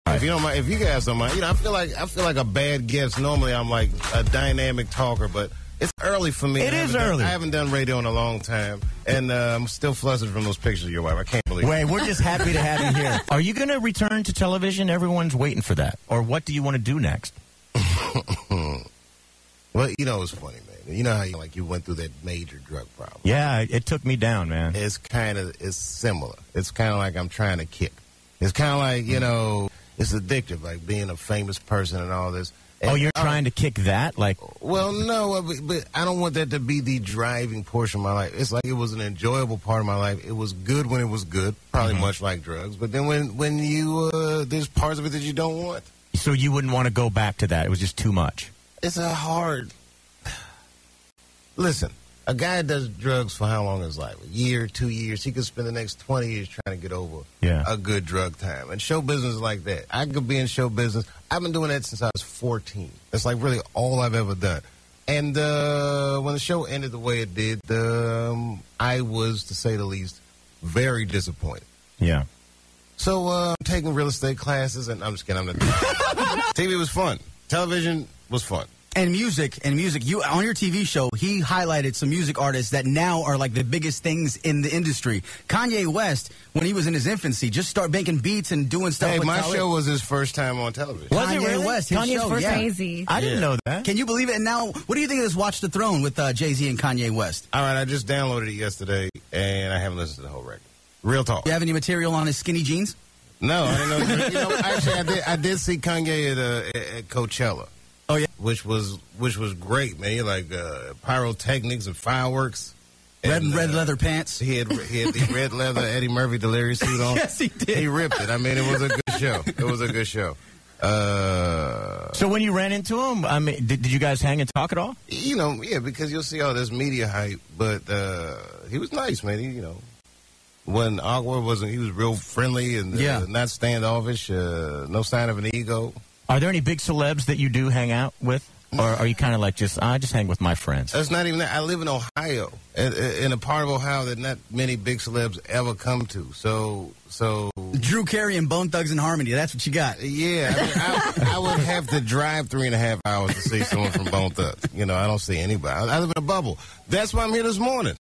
If you don't mind, if you guys don't mind, I feel like a bad guest. Normally, I'm like a dynamic talker, but it's early for me. It is early. I haven't done radio in a long time, and I'm still flustered from those pictures of your wife. I can't believe it. Wait, we're just happy to have you here. Are you going to return to television? Everyone's waiting for that. Or what do you want to do next? Well, it's funny, man. You know how you went through that major drug problem. Yeah, it took me down, man. It's similar. It's kind of like I'm trying to kick. It's kind of like, it's addictive, like being a famous person and all this. And, you're trying to kick that? Well, no, but I don't want that to be the driving portion of my life. It's like it was an enjoyable part of my life. It was good when it was good, probably much like drugs. But then when you, there's parts of it that you don't want. So you wouldn't want to go back to that? It was just too much? It's a hard... Listen, a guy does drugs for how long in his life? A year, 2 years. He could spend the next 20 years trying to get over a good drug time. And show business is like that. I could be in show business. I've been doing that since I was 14. That's like really all I've ever done. And when the show ended the way it did, I was, to say the least, very disappointed. Yeah. So I'm taking real estate classes, and I'm just kidding. I'm not. TV was fun. Television was fun. And music. You on your TV show, he highlighted some music artists that now are like the biggest things in the industry. Kanye West, when he was in his infancy, just started making beats and doing stuff. Hey, with my Khaled. show was his first time on television. Was it Kanye really? West, his Kanye's show, first yeah. Crazy. I didn't know that. Can you believe it? And now, what do you think of this Watch the Throne with Jay-Z and Kanye West? All right, I just downloaded it yesterday, and I haven't listened to the whole record. Real talk. You have any material on his skinny jeans? No, I didn't know. Actually, I did see Kanye at Coachella. Oh yeah, which was great, man. Like pyrotechnics and fireworks. Red leather pants. He had the red leather Eddie Murphy delirious suit on. Yes, he did. He ripped it. I mean, it was a good show. So when you ran into him, I mean, did you guys hang and talk at all? Yeah, because you'll see all this media hype, but he was nice, man. He, wasn't awkward. He was real friendly and not standoffish. No sign of an ego. Are there any big celebs that you do hang out with? Or are you kind of like I just hang with my friends? That's not even that. I live in Ohio, in a part of Ohio that not many big celebs ever come to. So Drew Carey and Bone Thugs and Harmony. That's what you got. Yeah, I would have to drive 3.5 hours to see someone from Bone Thugs. I don't see anybody. I live in a bubble. That's why I'm here this morning.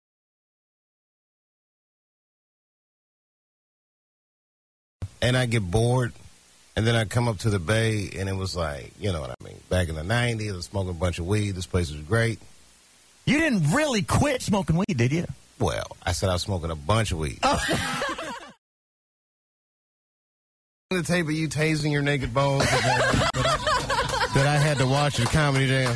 And I get bored. And then I come up to the Bay, and it was like, you know what I mean? Back in the 90s, I was smoking a bunch of weed. This place was great. You didn't really quit smoking weed, did you? Well, I said I was smoking a bunch of weed. Oh. The tape of you tasing your naked balls that I had to watch at Comedy Jam.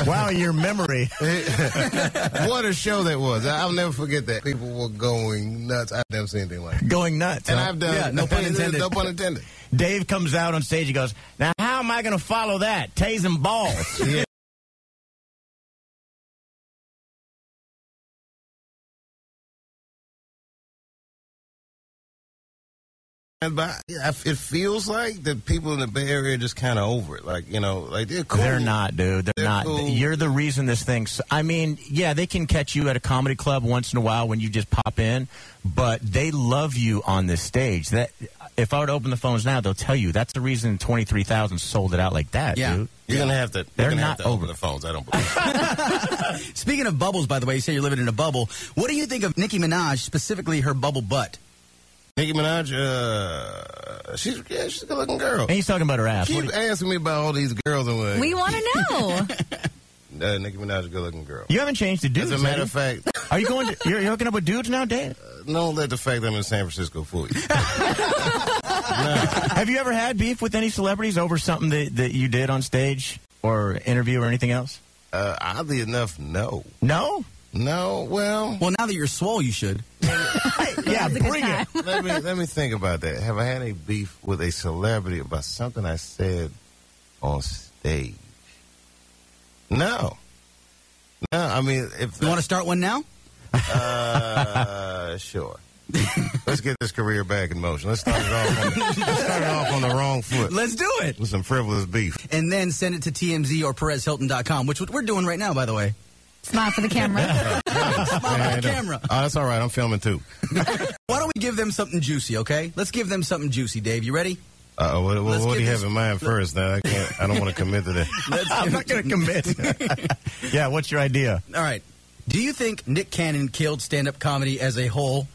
Wow, your memory. What a show that was. I'll never forget that. People were going nuts. I've never seen anything like that. Going nuts. And huh? I've done, Yeah, no pun intended. No pun intended. Dave comes out on stage, he goes, now how am I going to follow that? Tasing balls. Yeah. But it feels like the people in the Bay Area are just kind of over it. Like, they're cool. They're not, dude. They're not. Cool. You're the reason this thing's... I mean, yeah, they can catch you at a comedy club once in a while when you just pop in, but they love you on this stage. That if I were to open the phones now, they'll tell you that's the reason 23,000 sold it out like that, Yeah. dude. You're going to have to. They're gonna not have to over open the phones. I don't believe. Speaking of bubbles, by the way, you say you're living in a bubble. What do you think of Nicki Minaj, specifically her bubble butt? Nicki Minaj, she's a good-looking girl. And he's talking about her ass. Keep asking me about all these girls. And We want to know. Nicki Minaj is a good-looking girl. You haven't changed to dudes. As a matter of fact, are you going to? You're hooking up with dudes now, Dave? don't let the fact that I'm in San Francisco fool you. Have you ever had beef with any celebrities over something that you did on stage or interview or anything else? Oddly enough, no. No? No, well, Well, now that you're swole, you should. Yeah, That was a good bring it. time. let me think about that. Have I had any beef with a celebrity about something I said on stage? No. I mean, if You want to start one now? sure. Let's get this career back in motion. Let's start it off on the wrong foot. Let's do it. With some frivolous beef. And then send it to TMZ or PerezHilton.com, which we're doing right now, by the way. Smile for the camera. Smile for the camera. Oh, that's all right. I'm filming too. Why don't we give them something juicy, okay? Let's give them something juicy, Dave. You ready? What do you have in mind first? Now, I don't want to commit to that. I'm not going to commit. Yeah, what's your idea? All right. Do you think Nick Cannon killed stand-up comedy as a whole?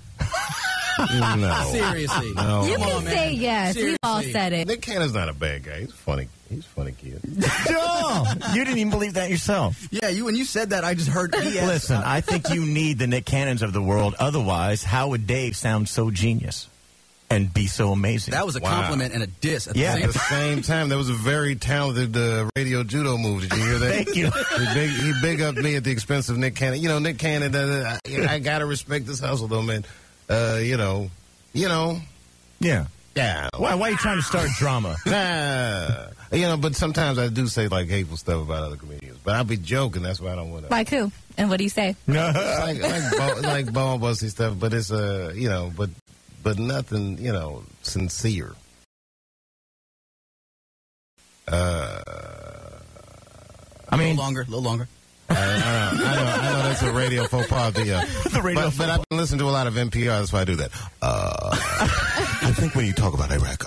No. Seriously. No. You can say yes. Seriously. We've all said it. Nick Cannon's not a bad guy. He's funny. He's a funny kid. Joe, you didn't even believe that yourself. Yeah, when you said that, I just heard BS. Listen, I think you need the Nick Cannons of the world. Otherwise, how would Dave sound so genius and be so amazing? That was a compliment and a diss at the same time. There was a very talented radio judo move. Did you hear that? Thank you. He big up me at the expense of Nick Cannon. You know, Nick Cannon, I got to respect this hustle, though, man. Yeah. Yeah. Why are you trying to start drama? Nah. But sometimes I do say, like, hateful stuff about other comedians. But I'll be joking. That's why I don't want to. Like who? And what do you say? like ball busty stuff. But it's, but nothing, sincere. A little longer. I know that's a radio faux pas. But I've been listening to a lot of NPR. That's why I do that. I think when you talk about Iraq,